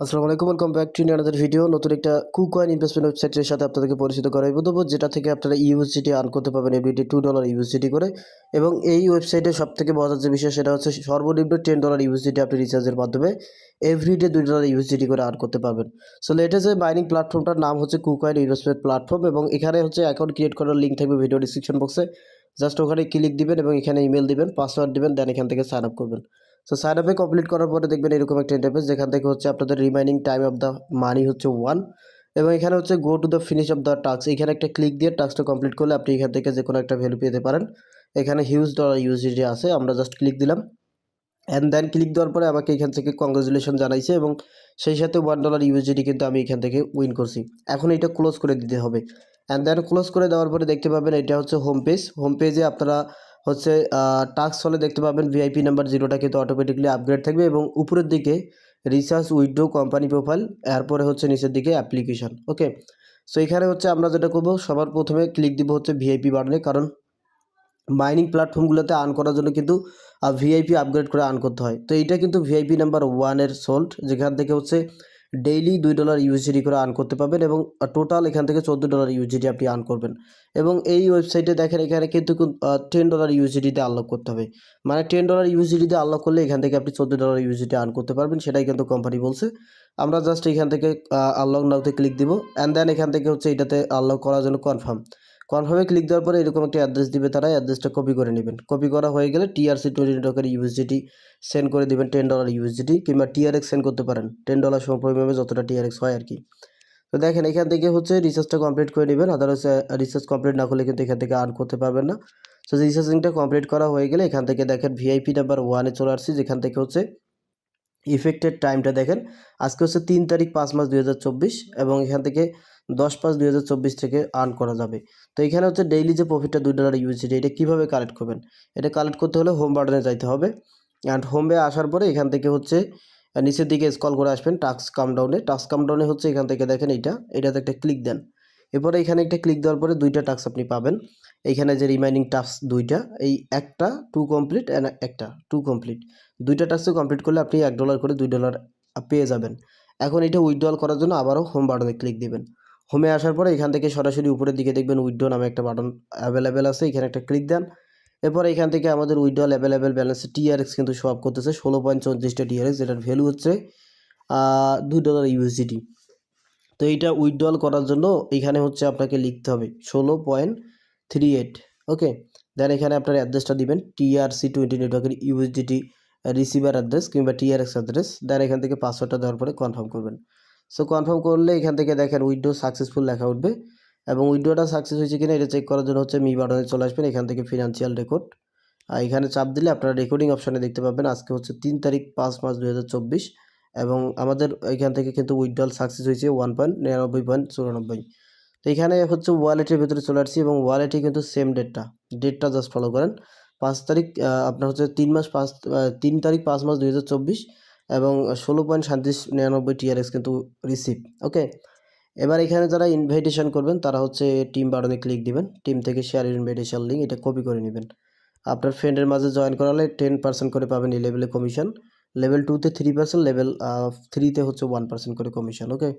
আসসালামু আলাইকুম, welcome back to another video. নতুন একটা কুকয়েন ইনভেস্টমেন্ট ওয়েবসাইটের সাথে আপনাদেরকে পরিচিত করাইবো দেবো, যেটা থেকে আপনারা ইউএসডিটি আর্ন করতে পারবেন এভরিডে $2 ইউএসডিটি করে। এবং এই ওয়েবসাইটে সবথেকে মজার যে বিষয় সেটা হচ্ছে সর্বনিম্ন $10 ইউএসডিটি আপনি রিচার্জের মাধ্যমে এভরিডে $2 ইউএসডিটি করে আর্ন করতে পারবেন। সো লেটেস্ট যে মাইনিং প্ল্যাটফর্মটার নাম হচ্ছে কুকয়েন ইনভেস্টমেন্ট প্ল্যাটফর্ম, এবং এখানে হচ্ছে অ্যাকাউন্ট ক্রিয়েট করার লিঙ্ক থাকবে ভিডিও ডিসক্রিপশন বক্সে। জাস্ট ওখানে ক্লিক দিবেন এবং এখানে ইমেল দিবেন, পাসওয়ার্ড দিবেন, দেন এখান থেকে সাইন আপ করবেন। সো সাইন আপে কমপ্লিট করার পরে দেখবেন এরকম একটা ইন্টারফেস, যেখান থেকে হচ্ছে আপনাদের remaining time of the money হচ্ছে 1, এবং এখানে হচ্ছে go to the finish of the task. এখানে একটা ক্লিক দিয়ে টাস্কটা কমপ্লিট করলে আপনি এখান থেকে যে কোনো একটা ভ্যালু পেতে পারেন। এখানে হিউজ ডলার ইউএসডিটি আছে, আমরা জাস্ট ক্লিক দিলাম। অ্যান্ড দেন ক্লিক দেওয়ার পরে আমাকে এখান থেকে কংগ্রাচুলেশন জানাইছে, এবং সেই সাথে $1 ইউএসডিটি কিন্তু আমি এখান থেকে উইন করছি। এখন এটা ক্লোজ করে দিতে হবে। অ্যান্ড দেন ক্লোজ করে দেওয়ার পরে দেখতে পাবেন এটা হচ্ছে হোম পেজ। হোম পেজে আপনারা হচ্ছে টাস্ক হলে দেখতে পাবেন ভিআইপি নাম্বার 0টা কিন্তু অটোমেটিকলি আপগ্রেড থাকবে, এবং উপরের দিকে রিসার্চ উইথড্র কোম্পানি প্রোফাইল, এরপরে হচ্ছে নিচের দিকে অ্যাপ্লিকেশন। ওকে, সো এখানে হচ্ছে আমরা যেটা করবো, সবার প্রথমে ক্লিক দিব হচ্ছে ভিআইপি বাটনে, কারণ মাইনিং প্ল্যাটফর্মগুলোতে আর্ন করার জন্য কিন্তু ভিআইপি আপগ্রেড করে আর্ন করতে হয়। তো এইটা কিন্তু ভিআইপি নাম্বার 1-এর সোল্ড, যেখান থেকে হচ্ছে ডেইলি $2 ইউএসডিটি করে আর্ন করতে পারবেন, এবং টোটাল এখান থেকে $14 ইউএসডিটি আপনি আর্ন করবেন। এবং এই ওয়েবসাইটে দেখেন এখানে কিন্তু $10 ইউএসডিটিতে আনলক করতে হবে। মানে $10 ইউএসডিটিতে আনলক করলে এখান থেকে আপনি $14 ইউএসডিটি আর্ন করতে পারবেন, সেটাই কিন্তু কোম্পানি বলছে। আমরা জাস্ট এখান থেকে আনলক নাওতে ক্লিক দিব, অ্যান্ড দেন এখান থেকে হচ্ছে এটাতে আনলক করার জন্য কনফার্মে ক্লিক দেওয়ার পরে এরকম একটা অ্যাড্রেস দিবে তারা, অ্যাড্রেসটা কপি করে নেবেন। কপি করা হয়ে গেলে TRC20 টাকার ইউএসডিটি সেন্ড করে দেবেন, $10 ইউএসডিটি, কিংবা TRX সেন্ড করতে পারেন। $10 সমপরিমাণে যতটা TRX হয় আর কি। তো দেখেন এখান থেকে হচ্ছে রিসার্চটা কমপ্লিট করে নেবেন, আদারওয়াইজ রিসার্চ কমপ্লিট না করলে কিন্তু এখান থেকে আর্ন করতে পারবেন না। সো রিসার্চিংটা কমপ্লিট করা হয়ে গেলে এখান থেকে দেখেন ভিআইপি নাম্বার 1-এ চলে আসছি, যেখান থেকে হচ্ছে ইফেক্টেড টাইমটা দেখেন আজকে হচ্ছে 3 তারিখ 5 মাস 2024, এবং এখান থেকে 10/5/2024 থেকে আর্ন করা যাবে। তো এখানে হচ্ছে ডেইলি যে প্রফিটটা $2 ইউএসডিটি, এটা কীভাবে কালেক্ট করবেন? এটা কালেক্ট করতে হলে হোম বাটনে যাইতে হবে, অ্যান্ড হোমে আসার পরে এখান থেকে হচ্ছে নিচের দিকে স্ক্রল করে আসবেন টাস্ক কামডাউনে। টাস্ক কামডাউনে হচ্ছে এখান থেকে দেখেন এটাতে একটা ক্লিক দেন। এরপরে এখানে একটা ক্লিক দেওয়ার পরে 2টা টাস্ক আপনি পাবেন। এইখানে যে রিমাইনিং টাস্ক 2টা, এই একটা টু কমপ্লিট অ্যান্ড একটা টু কমপ্লিট, 2টা টাস্ক কমপ্লিট করলে আপনি $1 করে $2 পেয়ে যাবেন। এখন এটা উইথড্রল করার জন্য আবারও হোম বাটনে ক্লিক দিবেন। হোমে আসার পরে এখান থেকে সরাসরি উপরের দিকে দেখবেন উইথড্র নামে একটা বাটন অ্যাভেলেবেল আছে, এখানে একটা ক্লিক দেন। এরপর এখান থেকে আমাদের উইথড্রল অ্যাভেলেবেল ব্যালেন্সে TRX কিন্তু শো আপ করতেছে 16.34টা TRX, যেটার ভ্যালু হচ্ছে $2 ইউএসডিটি। তো এইটা উইথড্রল করার জন্য এখানে হচ্ছে আপনাকে লিখতে হবে 16.38। ওকে, দেন এখানে আপনার অ্যাড্রেসটা দিবেন, TRC20 নেটওয়ার্কের ইউএসডিটি রিসিভার অ্যাড্রেস কিংবা TRX অ্যাড্রেস, দেন এখান থেকে পাসওয়ার্ডটা দেওয়ার পরে কনফার্ম করবেন। সো কনফার্ম করলে এখান থেকে দেখেন উইথড্র সাকসেসফুল লেখা উঠবে, এবং উইথড্রটা সাকসেস হয়েছে কিনা এটা চেক করার জন্য হচ্ছে মি বাটনে চলে আসবেন। এখান থেকে ফিনান্সিয়াল রেকর্ড, এখানে চাপ দিলে আপনারা রেকর্ডিং অপশানে দেখতে পাবেন আজকে হচ্ছে 3 তারিখ 5 মাস 2024, এবং আমাদের এখান থেকে কিন্তু উইথড্রল সাকসেস হয়েছে 1.99.94। তো এখানে হচ্ছে ওয়ালেটের ভেতরে চলে আসছি, এবং ওয়ালেটে কিন্তু সেম ডেটটা জাস্ট ফলো করেন। 5 তারিখ আপনার হচ্ছে 3 তারিখ 5 মাস 2024, এবং 16.3799 TRX কিন্তু রিসিভ। ওকে, এবার এখানে যারা ইনভাইটেশন করবেন তারা হচ্ছে টিম বাটনে ক্লিক দিবেন, টিম থেকে শেয়ার ইনভাইটেশন লিঙ্ক এটা কপি করে নেবেন। আপনার ফ্রেন্ডের মাঝে জয়েন করালে 10% করে পাবেন এই লেভেলে কমিশন, লেভেল 2-তে 3%, লেভেল 3-তে হচ্ছে 1% করে কমিশন। ওকে,